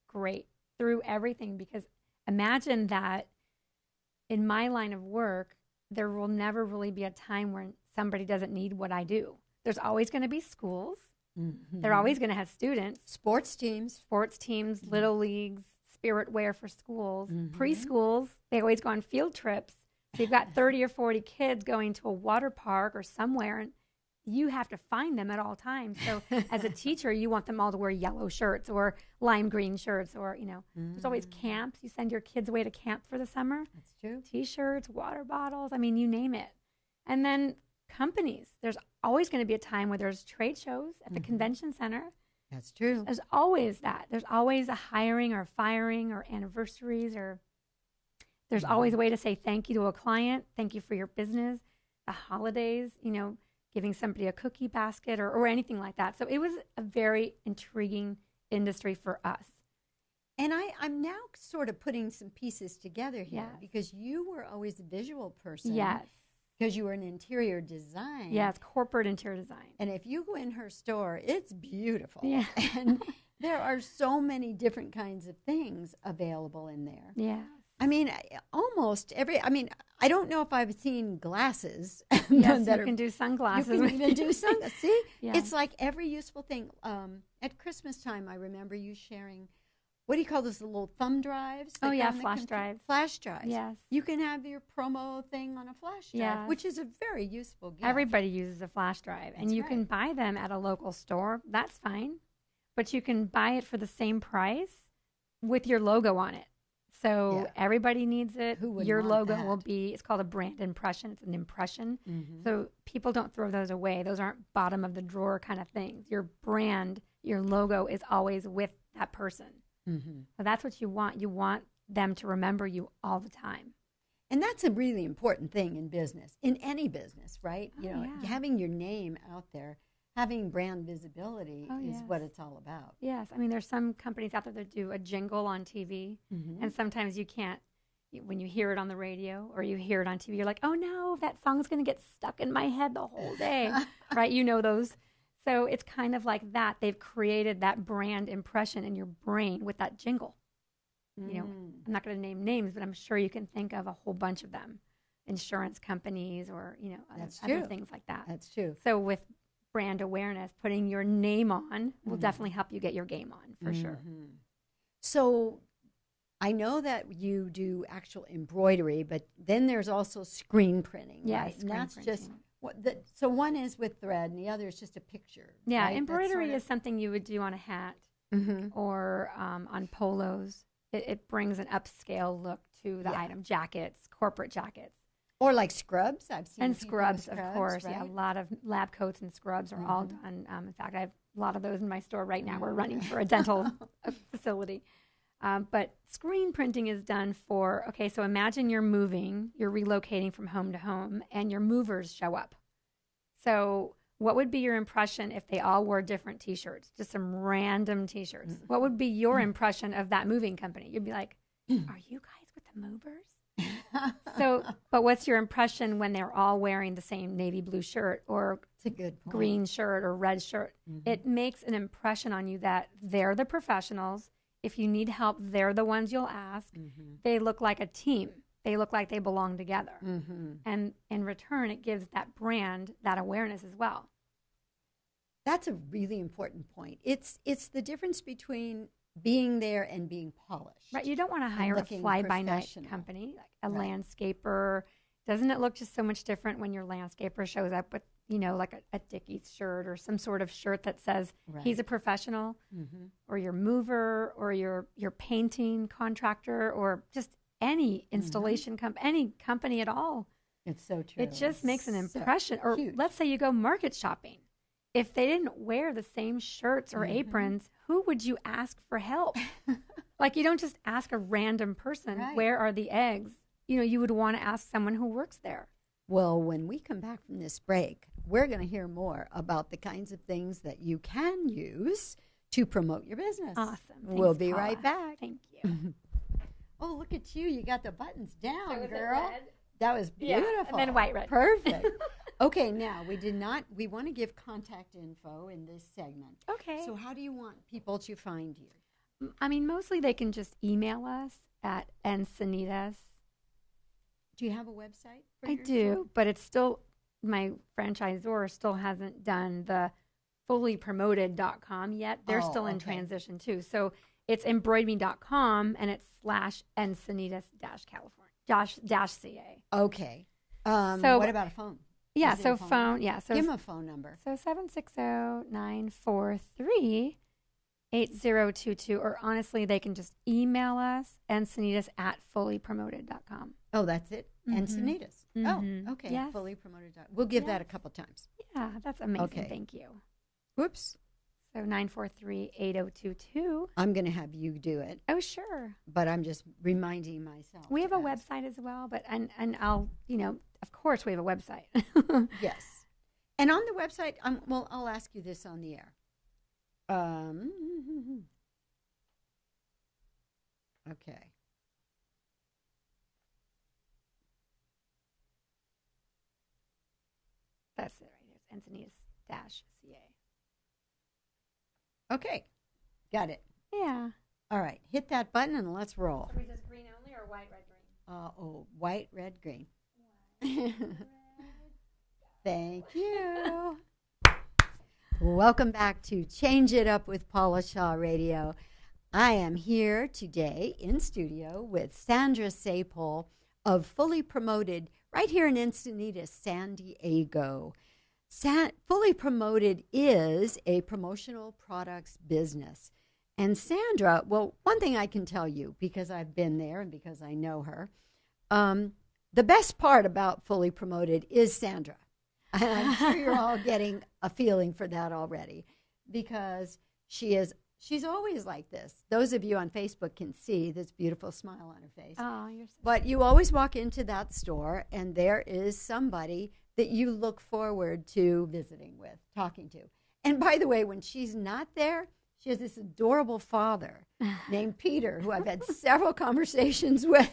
great through everything, because imagine that in my line of work, there will never really be a time when somebody doesn't need what I do. There's always going to be schools. Mm-hmm. They're always going to have students. Sports teams, Mm-hmm. Little leagues, spirit wear for schools, mm-hmm. preschools. They always go on field trips. So you've got 30 or 40 kids going to a water park or somewhere, and you have to find them at all times. So as a teacher, you want them all to wear yellow shirts or lime green shirts, or, there's always camps. You send your kids away to camp for the summer. That's true. T-shirts, water bottles. I mean, you name it. And then companies. There's always going to be a time where there's trade shows at the convention center. That's true. There's always that. There's always a hiring or firing or anniversaries, or there's always a way to say thank you to a client. Thank you for your business. The holidays, giving somebody a cookie basket or anything like that. So it was a very intriguing industry for us. And I'm now sort of putting some pieces together here, because you were always a visual person. Yes. Because you were an interior design. Yes, corporate interior design. And if you go in her store, it's beautiful. Yeah. And there are so many different kinds of things available in there. Yeah. I mean, I don't know if I've seen glasses. Yes, that you can do sunglasses. You can even do sunglasses. See? Yeah. It's like every useful thing. At Christmas time, I remember you sharing, what do you call those, the little thumb drives? Oh, yeah, flash drives. Flash drives. Yes. You can have your promo thing on a flash drive, which is a very useful gift. Everybody uses a flash drive, and you can buy them at a local store. That's fine. But you can buy it for the same price with your logo on it. So everybody needs it. Who would your want logo that? will be, it's called a brand impression. It's an impression. Mm-hmm. So people don't throw those away. Those aren't bottom of the drawer kind of things. Your brand, your logo is always with that person. Mm-hmm. So that's what you want. You want them to remember you all the time. And that's a really important thing in business, in any business, right? Having your name out there, having brand visibility is what it's all about. Yes. I mean, there's some companies out there that do a jingle on TV, and sometimes you can't, when you hear it on the radio or you hear it on TV, you're like, oh no, that song's going to get stuck in my head the whole day, right? You know those. So it's kind of like that. They've created that brand impression in your brain with that jingle. I'm not going to name names, but I'm sure you can think of a whole bunch of them. Insurance companies or, other things like that. That's true. So with brand awareness, putting your name on will definitely help you get your game on, for sure. So I know that you do actual embroidery, but then there's also screen printing, right? And that's printing. just so one is with thread and the other is just a picture. Yeah, right? embroidery is something you would do on a hat or on polos. It brings an upscale look to the item. Jackets, corporate jackets. Or like scrubs, I've seen. And scrubs, of course. Right? Yeah, a lot of lab coats and scrubs are all done. In fact, I have a lot of those in my store right now. We're running for a dental facility. But screen printing is done for, so imagine you're moving, you're relocating from home to home, and your movers show up. So what would be your impression if they all wore different T-shirts, just some random T-shirts? What would be your impression of that moving company? You'd be like, are you guys with the movers? But what's your impression when they're all wearing the same navy blue shirt or a good point. Green shirt or red shirt? It makes an impression on you that they're the professionals. If you need help, they're the ones you'll ask. They look like a team. They look like they belong together. And in return, it gives that brand that awareness as well. That's a really important point. It's the difference between being there and being polished. Right. You don't want to hire a fly-by-night company, like a landscaper. Doesn't it look just so much different when your landscaper shows up with, like a Dickies shirt or some sort of shirt that says he's a professional, or your mover or your painting contractor or just any installation any company at all. It's so true. It just makes an impression. Or let's say you go market shopping. If they didn't wear the same shirts or aprons, who would you ask for help? Like, you don't just ask a random person, where are the eggs? You would want to ask someone who works there. Well, when we come back from this break, we're going to hear more about the kinds of things that you can use to promote your business. Awesome. We'll Thanks, be Paula. right back. Thank you. Oh, look at you. You got the buttons down, So is it girl. red? That was beautiful. Yeah, and then white red. Perfect. Okay, now we want to give contact info in this segment. Okay. So how do you want people to find you? I mean, mostly they can just email us at Encinitas. Do you have a website? For I your do, store? but it's still, my franchisor still hasn't done the fullypromoted.com yet. They're still in transition too. So it's EmbroidMe.com and it's /Encinitas-California-CA. Okay. So what about a phone? Yeah, Is it so a phone phone, number? yeah. So Give them a phone number. So 760-943-8022, or honestly, they can just email us, Encinitas@fullypromoted.com. Oh, that's it? Encinitas. Mhm. Oh, okay. Yes. Fully promoted. We'll give that a Yes. couple times. Yeah, that's amazing. Okay. Thank you. Whoops. So 943-8022. I'm going to have you do it, Oh, sure. but I'm just reminding myself. We have to a ask. website as well, but and I'll, of course we have a website. Yes. And on the website, well, I'll ask you this on the air. Okay. That's it right here. It's Encinitas-CA. Okay. Got it. Yeah. All right. Hit that button and let's roll. Are we just green only or white, red, green? White, red, green. Thank you. Welcome back to Change It Up with Paula Shaw Radio. I am here today in studio with Sandra Sapol of Fully Promoted right here in Encinitas, San Diego. Fully Promoted is a promotional products business. And Sandra, well, one thing I can tell you, because I've been there and because I know her, the best part about Fully Promoted is Sandra. And I'm sure you're all getting a feeling for that already, because she's always like this. Those of you on Facebook can see this beautiful smile on her face. Oh, you're so But you always walk into that store, and there is somebody that you look forward to visiting with, talking to. And by the way, when she's not there, she has this adorable father named Peter, who I've had several conversations with.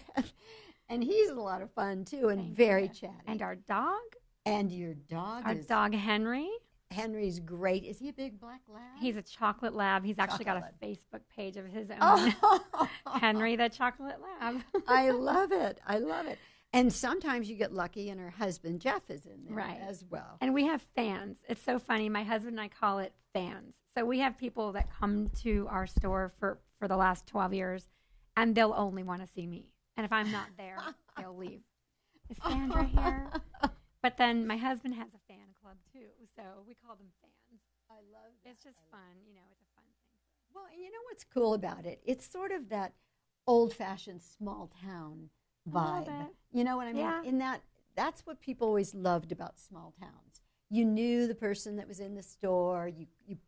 And he's a lot of fun, too, and Thank very you. chatty. And our dog? And your dog Our dog, Henry. Henry's great. Is he a big black lab? He's a chocolate lab. He's actually got Chocolate a Facebook page of his own. Oh. Henry the chocolate lab. I love it. I love it. And sometimes you get lucky and her husband, Jeff, is in there Right. as well. And we have fans. It's so funny. My husband and I call it fans. So we have people that come to our store for the last 12 years, and they'll only want to see me. And if I'm not there, they'll leave. Is Sandra here? But then my husband has a fan club, too. So we call them fans. I love that. It's just fun. It's a fun thing. Well, and you know what's cool about it? It's sort of that old-fashioned small town vibe. bit. You know what I mean? Yeah. In that's what people always loved about small towns. You knew the person that was in the store. You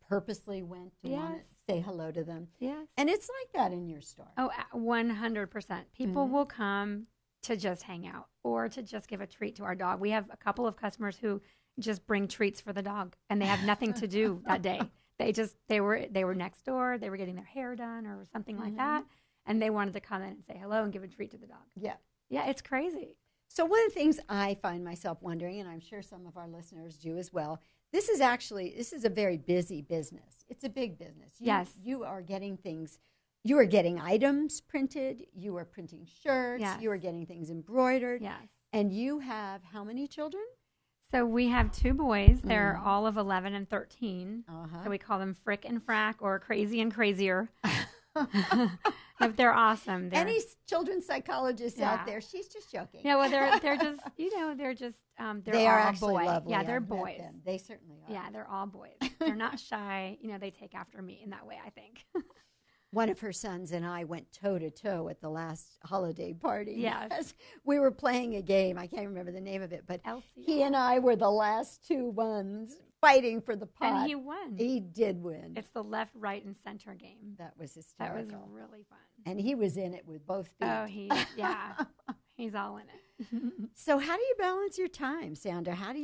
purposely went to want to Yes. say hello to them. Yes. And it's like that in your store. Oh, 100%. People will come to just hang out or to just give a treat to our dog. We have a couple of customers who just bring treats for the dog, and they have nothing to do that day. They were next door. They were getting their hair done or something like that, and they wanted to come in and say hello and give a treat to the dog. Yeah. Yeah, it's crazy. So one of the things I find myself wondering, and I'm sure some of our listeners do as well, this is a very busy business. It's a big business. Yes. You are getting things. You are getting items printed. You are printing shirts. Yes. You are getting things embroidered. Yes. And you have how many children? So we have 2 boys. They're all of 11 and 13. Uh-huh. So we call them Frick and Frack, or Crazy and Crazier. But they're awesome. Any children's psychologists out Yeah. there? She's just joking. Yeah, well, they're just they're they are all actually boys. lovely. Yeah, they're I've met boys. them. They certainly are. Yeah, they're all boys. They're not shy. They take after me in that way, I think. One of her sons and I went toe-to-toe at the last holiday party. Yes. We were playing a game. I can't remember the name of it, but Elsie. he and I were the last 2 ones fighting for the pot. And he won. He did win. It's the left, right, and center game. That was That hysterical. was really fun. And he was in it with both feet. Oh, he's all in it. So how do you balance your time, Sandra? How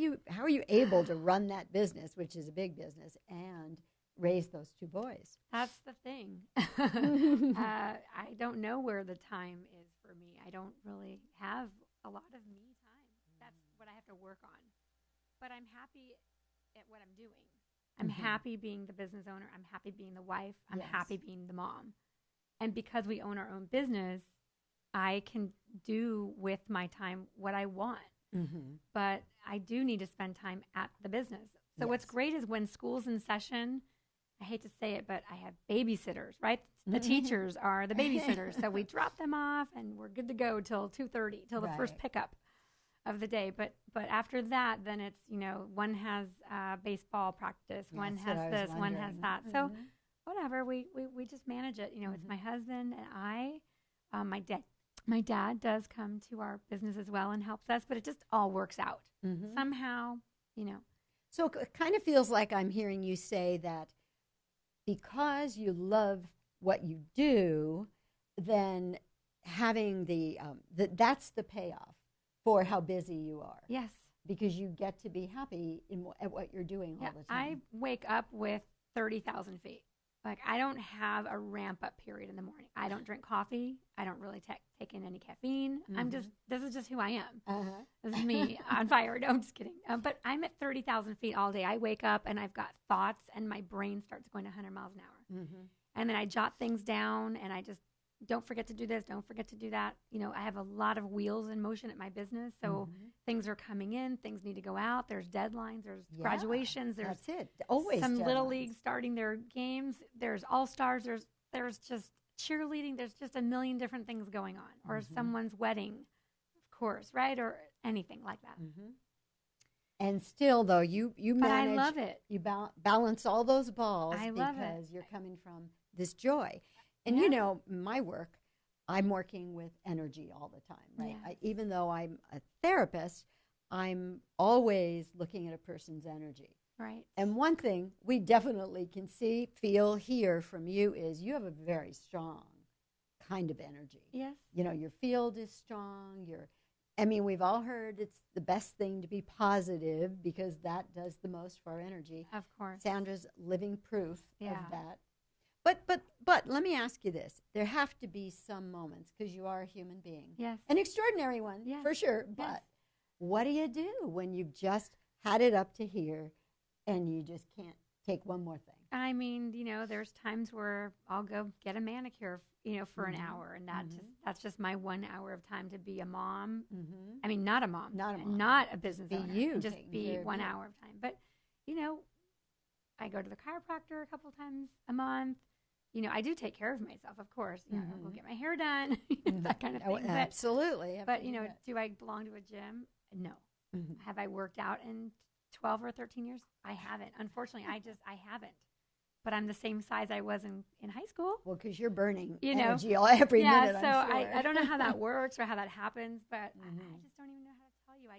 are you able to run that business, which is a big business, and raised those two boys. That's the thing. I don't know where the time is for me. I don't really have a lot of me time. That's what I have to work on. But I'm happy at what I'm doing. I'm happy being the business owner. I'm happy being the wife. I'm happy being the mom. And because we own our own business, I can do with my time what I want. But I do need to spend time at the business. So what's great is when school's in session, I hate to say it, but I have babysitters, right? The teachers are the babysitters. So we drop them off and we're good to go till 2:30, till the first pickup of the day. But after that, then it's, one has baseball practice, one has this, one has that. So whatever, we just manage it. It's my husband and I. My dad does come to our business as well and helps us, but it just all works out somehow, So it kind of feels like I'm hearing you say that because you love what you do, then having that's the payoff for how busy you are. Yes. Because you get to be happy at what you're doing all the time. I wake up with 30,000 feet. Like, I don't have a ramp-up period in the morning. I don't drink coffee. I don't really take in any caffeine. This is just who I am. This is me on fire. No, I'm just kidding. But I'm at 30,000 feet all day. I wake up, and I've got thoughts, and my brain starts going 100 miles an hour. And then I jot things down, and I just don't forget to do this, don't forget to do that. I have a lot of wheels in motion at my business, so things are coming in, things need to go out, there's deadlines, there's graduations, there's always some deadlines. little leagues starting their games, there's all-stars, there's just cheerleading, there's just a million different things going on, or someone's wedding, of course, right, or anything like that. And still, though, you manage. But I love it. You balance all those balls because you're coming from this joy. And, my work, I'm working with energy all the time, right? Yes. Even though I'm a therapist, I'm always looking at a person's energy. Right. And one thing we definitely can see, feel, hear from you is you have a very strong kind of energy. Yes. Your field is strong. We've all heard it's the best thing to be positive because that does the most for our energy. Of course. Sandra's living proof of that. But let me ask you this. There have to be some moments, because you are a human being. Yes. An extraordinary one, for sure. But what do you do when you've just had it up to here and you just can't take one more thing? There's times where I'll go get a manicure, for an hour. And that's just my 1 hour of time to be a mom. Not a mom. Not a business owner. You. Just be 1 hour of time. But, I go to the chiropractor a couple times a month. I do take care of myself, of course. I'll go get my hair done, that kind of thing. Absolutely. But, do I belong to a gym? No. Have I worked out in 12 or 13 years? I haven't. Unfortunately, I haven't. But I'm the same size I was in high school. Well, because you're burning energy every minute, so I'm sure. I don't know how that works or how that happens, but I just don't even know how to tell you.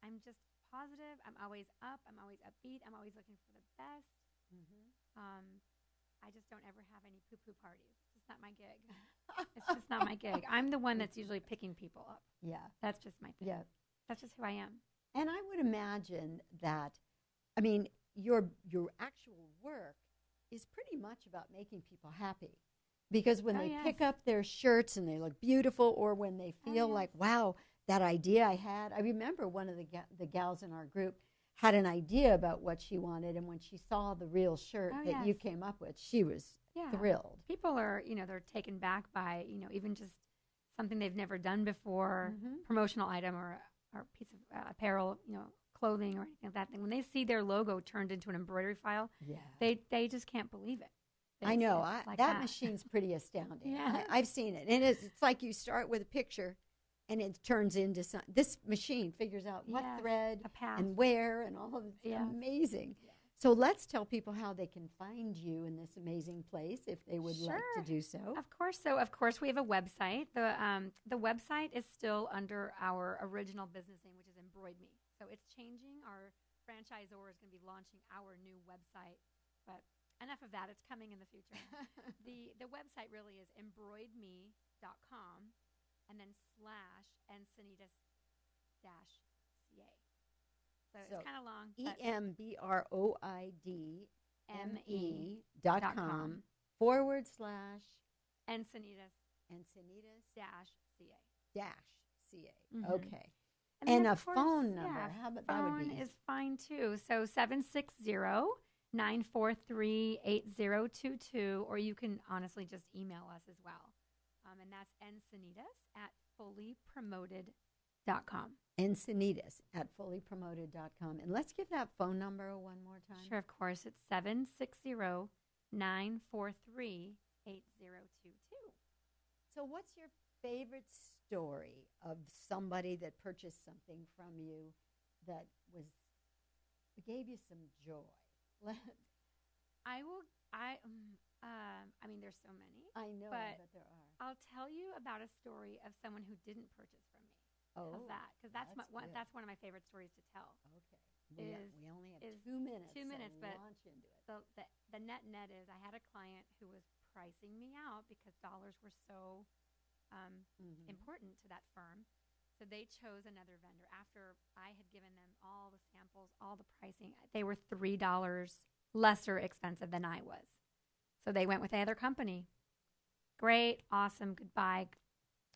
I'm just positive. I'm always up. I'm always upbeat. I'm always looking for the best. I just don't ever have any poo-poo parties. It's just not my gig. It's just not my gig. I'm the one that's usually picking people up. Yeah. That's just my thing. Yeah. That's just who I am. And I would imagine that, your actual work is pretty much about making people happy. Because when they pick up their shirts and they look beautiful, or when they feel like, wow, that idea I had. I remember one of the gals in our group had an idea about what she wanted, and when she saw the real shirt that you came up with, she was thrilled. People are, they're taken back by, even just something they've never done before, promotional item or piece of apparel, clothing or anything like that. And when they see their logo turned into an embroidery file, they just can't believe it. I know. That machine's pretty astounding. I've seen it. And it's like you start with a picture, and it turns into something. This machine figures out what thread and where and all of it. It's amazing. Yeah. So let's tell people how they can find you in this amazing place if they would like to do so. Of course. So, of course, we have a website. The website is still under our original business name, which is EmbroidMe. So it's changing. Our franchisor is going to be launching our new website. But enough of that. It's coming in the future. The website really is embroidme.com. and then /Encinitas-CA. So it's kind of long. EmbroidMe EmbroidMe.com / Encinitas Encinitas-CA. -CA. Okay. then, And a of course, phone number. yeah, How about that would phone be? is fine too. So 760-943-8022, or you can honestly just email us as well. And that's encinitas@fullypromoted.com. Encinitas@fullypromoted.com. And let's give that phone number one more time. Sure, of course. It's 760-943-8022. So what's your favorite story of somebody that purchased something from you that gave you some joy? I mean, there's so many. I know, but there are. I'll tell you about a story of someone who didn't purchase from me. How's that? Because that's one of my favorite stories to tell. Okay. We only have 2 minutes. 2 minutes, so but launch into it. the net is I had a client who was pricing me out because dollars were so important to that firm. So they chose another vendor after I had given them all the samples, all the pricing. They were $3 lesser expensive than I was. So they went with the other company. Great, awesome, goodbye,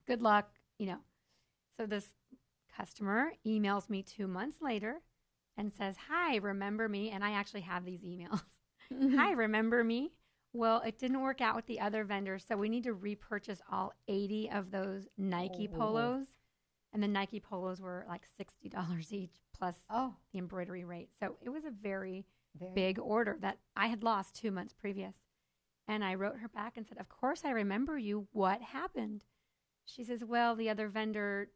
good luck, So this customer emails me 2 months later and says, "Hi, remember me?" And I actually have these emails. "Hi, remember me? Well, it didn't work out with the other vendor, so we need to repurchase all 80 of those Nike polos." And the Nike polos were like $60 each plus the embroidery rate. So it was a very big order that I had lost 2 months previous. And I wrote her back and said, "Of course I remember you. What happened?" She says, "Well, the other vendor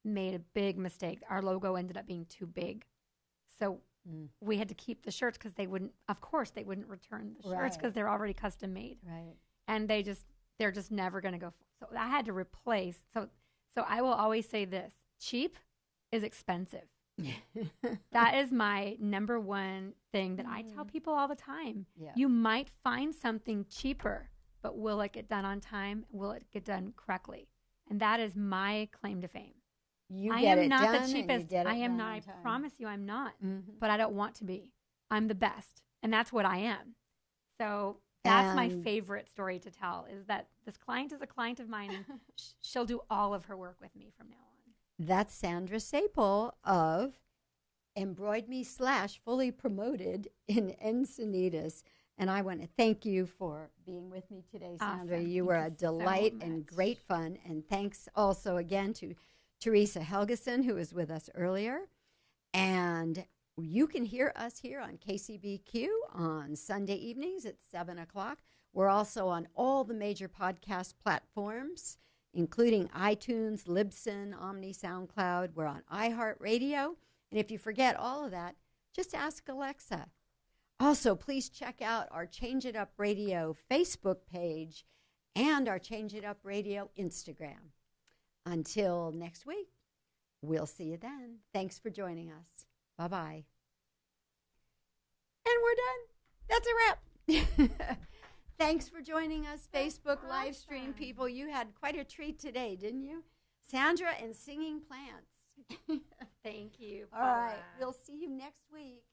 made a big mistake. Our logo ended up being too big. So we had to keep the shirts because they wouldn't return the shirts because they're already custom made. Right. And they're just never going to go. So I had to replace. So I will always say this: cheap is expensive. That is my number one thing that I tell people all the time. Yeah. You might find something cheaper, but will it get done on time? Will it get done correctly? And that is my claim to fame. I am not the cheapest. I am not. I promise you I'm not. But I don't want to be. I'm the best. And that's what I am. So that's my favorite story to tell, is that this client is a client of mine, and she'll do all of her work with me from now on. That's Sandra Sapol of EmbroidMe / Fully Promoted in Encinitas. And I want to thank you for being with me today, Sandra. Awesome. You were a delight and great fun. And thanks also again to Teresa Helgeson, who was with us earlier. And you can hear us here on KCBQ on Sunday evenings at 7 o'clock. We're also on all the major podcast platforms, including iTunes, Libsyn, Omni, SoundCloud. We're on iHeartRadio. And if you forget all of that, just ask Alexa. Also, please check out our Change It Up Radio Facebook page and our Change It Up Radio Instagram. Until next week, we'll see you then. Thanks for joining us. Bye-bye. And we're done. That's a wrap. Thanks for joining us, Facebook live stream people. You had quite a treat today, didn't you? Sandra and singing plants. Thank you. All right. We'll see you next week.